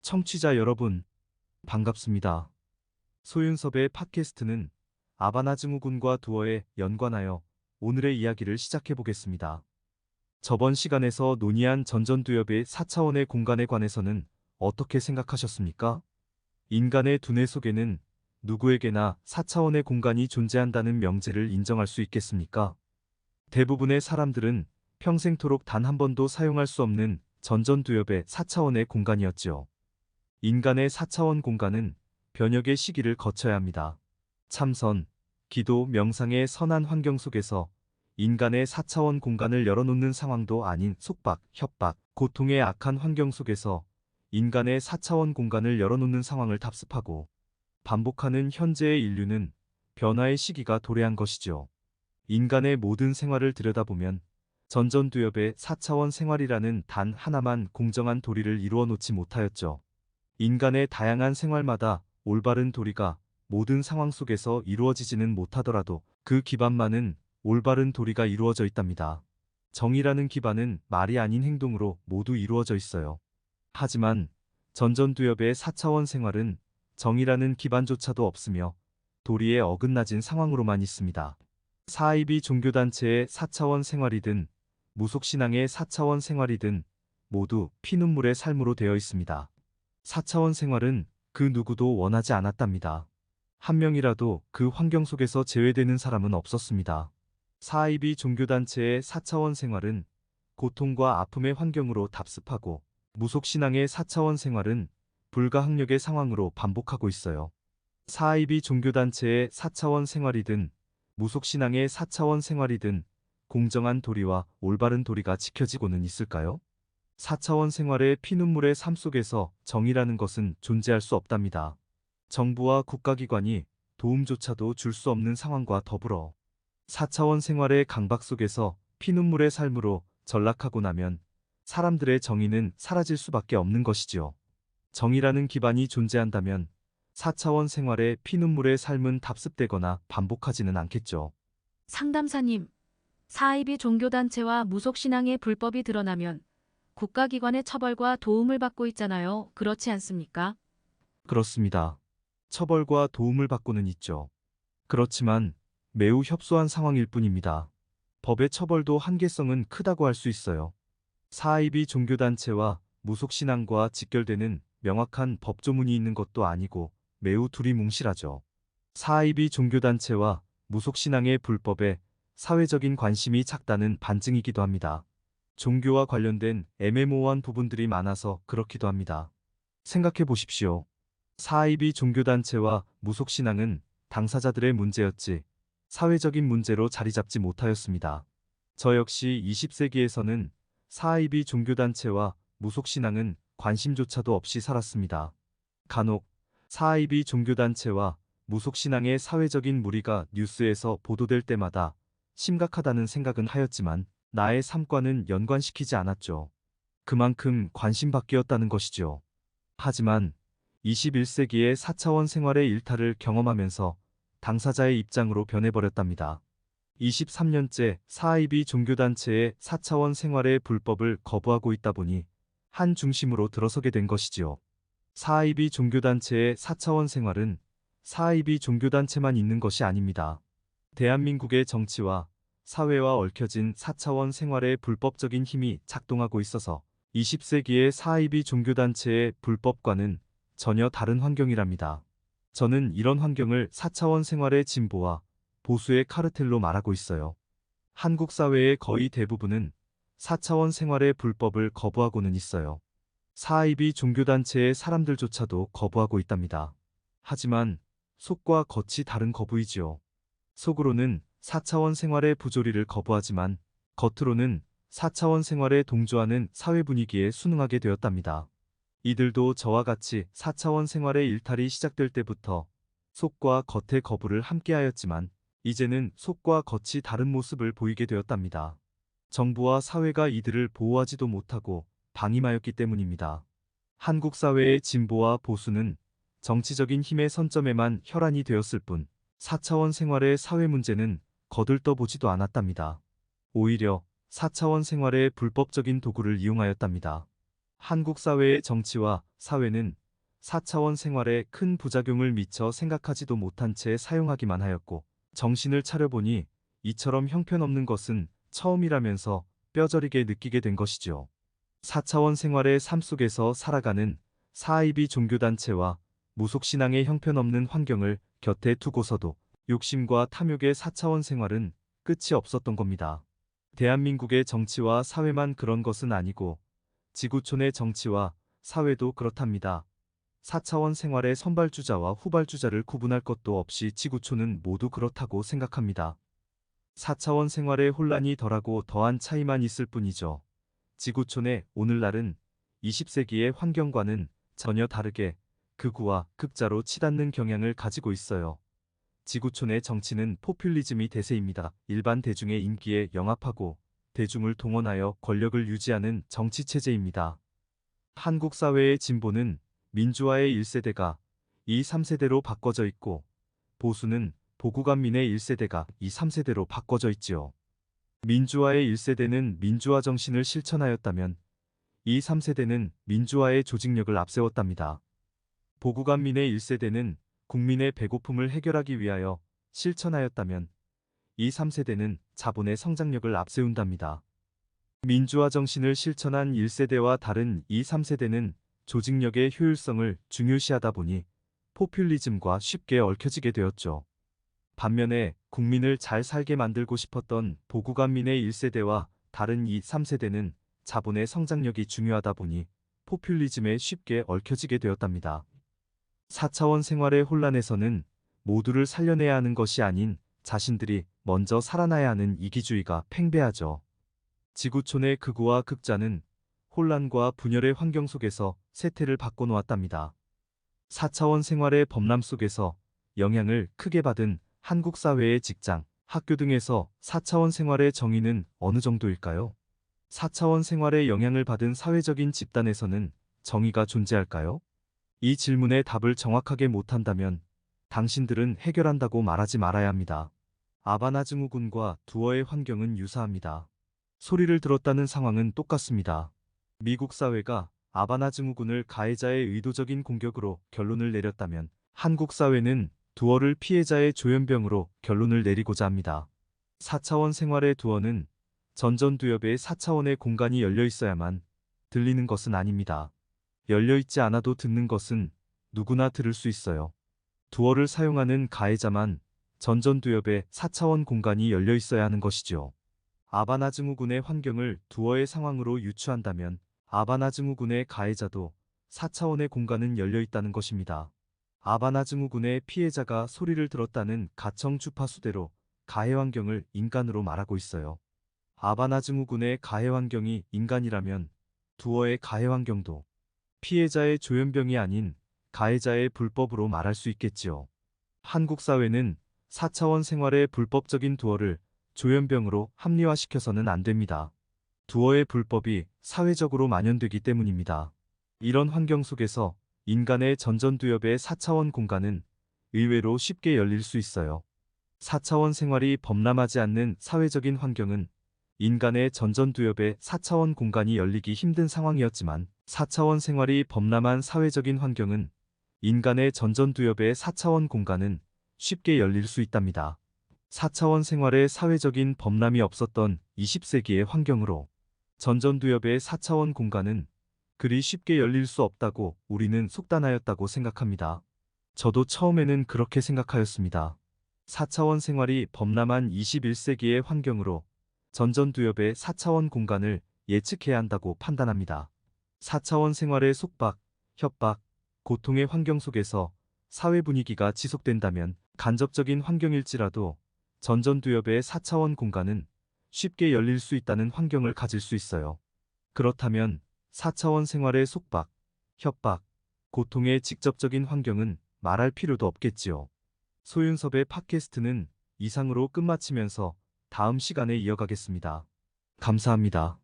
청취자 여러분, 반갑습니다. 소윤섭의 팟캐스트는 아바나즈무군과 두어에 연관하여 오늘의 이야기를 시작해 보겠습니다. 저번 시간에서 논의한 전전두엽의 4차원의 공간에 관해서는 어떻게 생각하셨습니까? 인간의 두뇌 속에는 누구에게나 4차원의 공간이 존재한다는 명제를 인정할 수 있겠습니까? 대부분의 사람들은 평생토록 단 한 번도 사용할 수 없는 전전두엽의 4차원의 공간이었지요. 인간의 4차원 공간은 변혁의 시기를 거쳐야 합니다. 참선, 기도, 명상의 선한 환경 속에서 인간의 4차원 공간을 열어놓는 상황도 아닌 속박, 협박, 고통의 악한 환경 속에서 인간의 4차원 공간을 열어놓는 상황을 답습하고 반복하는 현재의 인류는 변화의 시기가 도래한 것이죠. 인간의 모든 생활을 들여다보면 전전두엽의 4차원 생활이라는 단 하나만 공정한 도리를 이루어 놓지 못하였죠. 인간의 다양한 생활마다 올바른 도리가 모든 상황 속에서 이루어지지는 못하더라도 그 기반만은 올바른 도리가 이루어져 있답니다. 정의라는 기반은 말이 아닌 행동으로 모두 이루어져 있어요. 하지만 전전두엽의 4차원 생활은 정의라는 기반조차도 없으며 도리에 어긋나진 상황으로만 있습니다. 사이비 종교단체의 4차원 생활이든 무속신앙의 4차원 생활이든 모두 피눈물의 삶으로 되어 있습니다. 4차원 생활은 그 누구도 원하지 않았답니다. 한 명이라도 그 환경 속에서 제외되는 사람은 없었습니다. 사이비 종교단체의 4차원 생활은 고통과 아픔의 환경으로 답습하고 무속신앙의 4차원 생활은 불가항력의 상황으로 반복하고 있어요. 사이비 종교단체의 4차원 생활이든 무속신앙의 4차원 생활이든 공정한 도리와 올바른 도리가 지켜지고는 있을까요? 4차원 생활의 피눈물의 삶 속에서 정의라는 것은 존재할 수 없답니다. 정부와 국가기관이 도움조차도 줄 수 없는 상황과 더불어 4차원 생활의 강박 속에서 피눈물의 삶으로 전락하고 나면 사람들의 정의는 사라질 수밖에 없는 것이지요. 정의라는 기반이 존재한다면 4차원 생활의 피눈물의 삶은 답습되거나 반복하지는 않겠죠. 상담사님, 사이비 종교단체와 무속신앙의 불법이 드러나면 국가기관의 처벌과 도움을 받고 있잖아요. 그렇지 않습니까? 그렇습니다. 처벌과 도움을 받고는 있죠. 그렇지만 매우 협소한 상황일 뿐입니다. 법의 처벌도 한계성은 크다고 할 수 있어요. 사이비 종교단체와 무속신앙과 직결되는 명확한 법조문이 있는 것도 아니고 매우 두리뭉실하죠. 사이비 종교단체와 무속신앙의 불법에 사회적인 관심이 작다는 반증이기도 합니다. 종교와 관련된 애매모호한 부분들이 많아서 그렇기도 합니다. 생각해 보십시오. 사이비 종교단체와 무속신앙은 당사자들의 문제였지 사회적인 문제로 자리 잡지 못하였습니다. 저 역시 20세기에서는 사이비 종교단체와 무속신앙은 관심조차도 없이 살았습니다. 간혹 사이비 종교단체와 무속신앙의 사회적인 무리가 뉴스에서 보도될 때마다 심각하다는 생각은 하였지만 나의 삶과는 연관시키지 않았죠. 그만큼 관심받기였다는 것이죠. 하지만 21세기의 4차원 생활의 일탈을 경험하면서 당사자의 입장으로 변해버렸답니다. 23년째 사이비 종교단체의 4차원 생활의 불법을 거부하고 있다 보니 한 중심으로 들어서게 된 것이지요. 사이비 종교단체의 4차원 생활은 사이비 종교단체만 있는 것이 아닙니다. 대한민국의 정치와 사회와 얽혀진 4차원 생활의 불법적인 힘이 작동하고 있어서 20세기의 사이비 종교단체의 불법과는 전혀 다른 환경이랍니다. 저는 이런 환경을 4차원 생활의 진보와 보수의 카르텔로 말하고 있어요. 한국 사회의 거의 대부분은 4차원 생활의 불법을 거부하고는 있어요. 사이비 종교단체의 사람들조차도 거부하고 있답니다. 하지만 속과 겉이 다른 거부이지요. 속으로는 4차원 생활의 부조리를 거부하지만 겉으로는 4차원 생활에 동조하는 사회 분위기에 순응하게 되었답니다. 이들도 저와 같이 4차원 생활의 일탈이 시작될 때부터 속과 겉의 거부를 함께하였지만 이제는 속과 겉이 다른 모습을 보이게 되었답니다. 정부와 사회가 이들을 보호하지도 못하고 방임하였기 때문입니다. 한국 사회의 진보와 보수는 정치적인 힘의 선점에만 혈안이 되었을 뿐 4차원 생활의 사회 문제는 거들떠보지도 않았답니다. 오히려 4차원 생활의 불법적인 도구를 이용하였답니다. 한국 사회의 정치와 사회는 4차원 생활에 큰 부작용을 미쳐 생각하지도 못한 채 사용하기만 하였고, 정신을 차려보니 이처럼 형편없는 것은 처음이라면서 뼈저리게 느끼게 된 것이죠. 4차원 생활의 삶 속에서 살아가는 사이비 종교단체와 무속신앙의 형편없는 환경을 곁에 두고서도 욕심과 탐욕의 4차원 생활은 끝이 없었던 겁니다. 대한민국의 정치와 사회만 그런 것은 아니고 지구촌의 정치와 사회도 그렇답니다. 4차원 생활의 선발주자와 후발주자를 구분할 것도 없이 지구촌은 모두 그렇다고 생각합니다. 4차원 생활의 혼란이 덜하고 더한 차이만 있을 뿐이죠. 지구촌의 오늘날은 20세기의 환경과는 전혀 다르게 극우와 극자로 치닫는 경향을 가지고 있어요. 지구촌의 정치는 포퓰리즘이 대세입니다. 일반 대중의 인기에 영합하고 대중을 동원하여 권력을 유지하는 정치 체제입니다. 한국 사회의 진보는 민주화의 1세대가 2, 3세대로 바꿔져 있고, 보수는 보국안민의 1세대가 2, 3세대로 바꿔져 있지요. 민주화의 1세대는 민주화 정신을 실천하였다면 2, 3세대는 민주화의 조직력을 앞세웠답니다. 보국안민의 1세대는 국민의 배고픔을 해결하기 위하여 실천하였다면 2, 3세대는 자본의 성장력을 앞세운답니다. 민주화 정신을 실천한 1세대와 다른 2, 3세대는 조직력의 효율성을 중요시하다 보니 포퓰리즘과 쉽게 얽혀지게 되었죠. 반면에 국민을 잘 살게 만들고 싶었던 보국안민의 1세대와 다른 2, 3세대는 자본의 성장력이 중요하다 보니 포퓰리즘에 쉽게 얽혀지게 되었답니다. 4차원 생활의 혼란에서는 모두를 살려내야 하는 것이 아닌 자신들이 먼저 살아나야 하는 이기주의가 팽배하죠. 지구촌의 극우와 극자는 혼란과 분열의 환경 속에서 세태를 바꿔놓았답니다. 4차원 생활의 범람 속에서 영향을 크게 받은 한국 사회의 직장, 학교 등에서 4차원 생활의 정의는 어느 정도일까요? 4차원 생활에 영향을 받은 사회적인 집단에서는 정의가 존재할까요? 이 질문에 답을 정확하게 못한다면 당신들은 해결한다고 말하지 말아야 합니다. 아바나증후군과 두어의 환경은 유사합니다. 소리를 들었다는 상황은 똑같습니다. 미국 사회가 아바나증후군을 가해자의 의도적인 공격으로 결론을 내렸다면 한국 사회는 두어를 피해자의 조현병으로 결론을 내리고자 합니다. 4차원 생활의 두어는 전전두엽의 4차원의 공간이 열려 있어야만 들리는 것은 아닙니다. 열려 있지 않아도 듣는 것은 누구나 들을 수 있어요. 두어를 사용하는 가해자만 전전두엽의 4차원 공간이 열려 있어야 하는 것이죠. 아바나증후군의 환경을 두어의 상황으로 유추한다면 아바나증후군의 가해자도 4차원의 공간은 열려 있다는 것입니다. 아바나증후군의 피해자가 소리를 들었다는 가청 주파수대로 가해 환경을 인간으로 말하고 있어요. 아바나증후군의 가해 환경이 인간이라면 두어의 가해 환경도 피해자의 조현병이 아닌 가해자의 불법으로 말할 수 있겠지요. 한국 사회는 4차원 생활의 불법적인 두어를 조현병으로 합리화시켜서는 안 됩니다. 두어의 불법이 사회적으로 만연되기 때문입니다. 이런 환경 속에서 인간의 전전두엽의 4차원 공간은 의외로 쉽게 열릴 수 있어요. 4차원 생활이 범람하지 않는 사회적인 환경은 인간의 전전두엽의 4차원 공간이 열리기 힘든 상황이었지만 4차원 생활이 범람한 사회적인 환경은 인간의 전전두엽의 4차원 공간은 쉽게 열릴 수 있답니다. 4차원 생활의 사회적인 범람이 없었던 20세기의 환경으로 전전두엽의 4차원 공간은 그리 쉽게 열릴 수 없다고 우리는 속단하였다고 생각합니다. 저도 처음에는 그렇게 생각하였습니다. 4차원 생활이 범람한 21세기의 환경으로 전전두엽의 4차원 공간을 예측해야 한다고 판단합니다. 4차원 생활의 속박, 협박, 고통의 환경 속에서 사회 분위기가 지속된다면 간접적인 환경일지라도 전전두엽의 4차원 공간은 쉽게 열릴 수 있다는 환경을 가질 수 있어요. 그렇다면 4차원 생활의 속박, 협박, 고통의 직접적인 환경은 말할 필요도 없겠지요. 소윤섭의 팟캐스트는 이상으로 끝마치면서 다음 시간에 이어가겠습니다. 감사합니다.